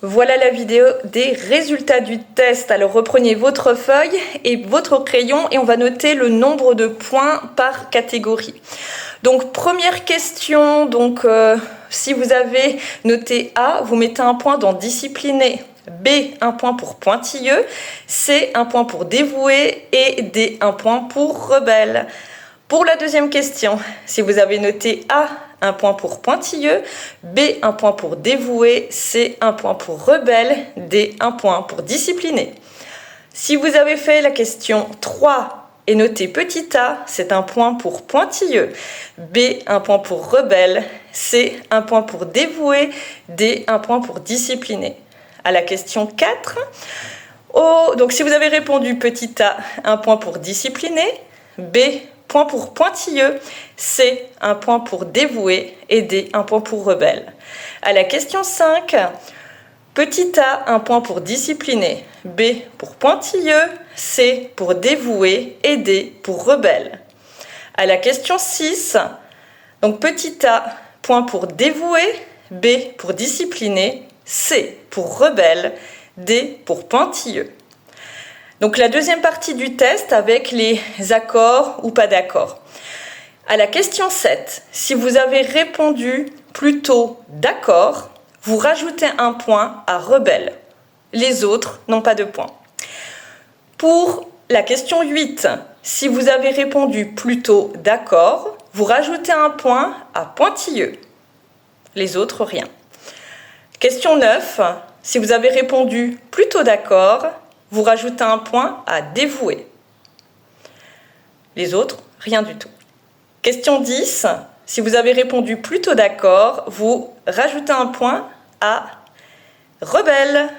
Voilà la vidéo des résultats du test. Alors reprenez votre feuille et votre crayon et on va noter le nombre de points par catégorie. Donc première question, si vous avez noté A, vous mettez un point dans discipliné. B, un point pour pointilleux. C, un point pour dévoué. Et D, un point pour rebelle. Pour la deuxième question, si vous avez noté A, un point pour pointilleux, B, un point pour dévoué, C, un point pour rebelle, D, un point pour discipliné. Si vous avez fait la question 3 et noté petit a, c'est un point pour pointilleux, B, un point pour rebelle, C, un point pour dévoué, D, un point pour discipliné. À la question 4, donc si vous avez répondu petit a, un point pour discipliné, B, point pour pointilleux, C, un point pour dévoué et D, un point pour rebelle. À la question 5, petit a, un point pour discipliné, B pour pointilleux, C pour dévoué et D pour rebelle. À la question 6, donc petit a, point pour dévoué, B pour discipliné, C pour rebelle, D pour pointilleux. Donc la deuxième partie du test avec les accords ou pas d'accord. À la question 7, si vous avez répondu plutôt d'accord, vous rajoutez un point à rebelle. Les autres n'ont pas de point. Pour la question 8, si vous avez répondu plutôt d'accord, vous rajoutez un point à pointilleux. Les autres, rien. Question 9, si vous avez répondu plutôt d'accord, vous rajoutez un point à dévoué. Les autres, rien du tout. Question 10, si vous avez répondu plutôt d'accord, vous rajoutez un point à rebelle.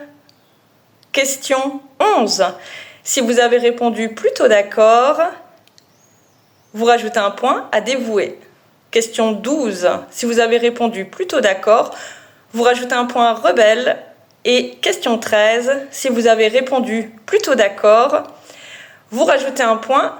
Question 11, si vous avez répondu plutôt d'accord, vous rajoutez un point à dévoué. Question 12, si vous avez répondu plutôt d'accord, vous rajoutez un point à rebelle. Et question 13, si vous avez répondu plutôt d'accord, vous rajoutez un point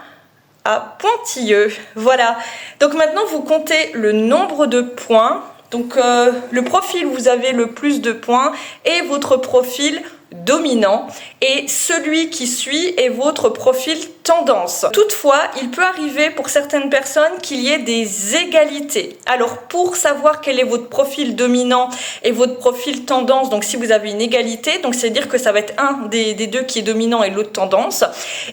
à pointilleux. Voilà. Donc maintenant, vous comptez le nombre de points. Donc le profil où vous avez le plus de points est votre profil dominant et celui qui suit est votre profil tendance. Toutefois, il peut arriver pour certaines personnes qu'il y ait des égalités. Alors pour savoir quel est votre profil dominant et votre profil tendance, donc si vous avez une égalité, donc c'est-à-dire que ça va être un des deux qui est dominant et l'autre tendance,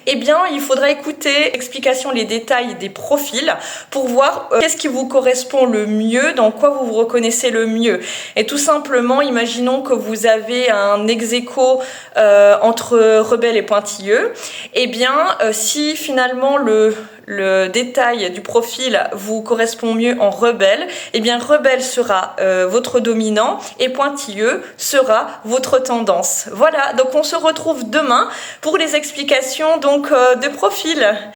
eh bien il faudra écouter l'explication, les détails des profils pour voir qu'est-ce qui vous correspond le mieux, dans quoi vous vous reconnaissez le mieux. Et tout simplement, imaginons que vous avez un ex-aequo entre rebelle et pointilleux, et bien si finalement le détail du profil vous correspond mieux en rebelle, et bien rebelle sera votre dominant et pointilleux sera votre tendance. Voilà, donc on se retrouve demain pour les explications de profil.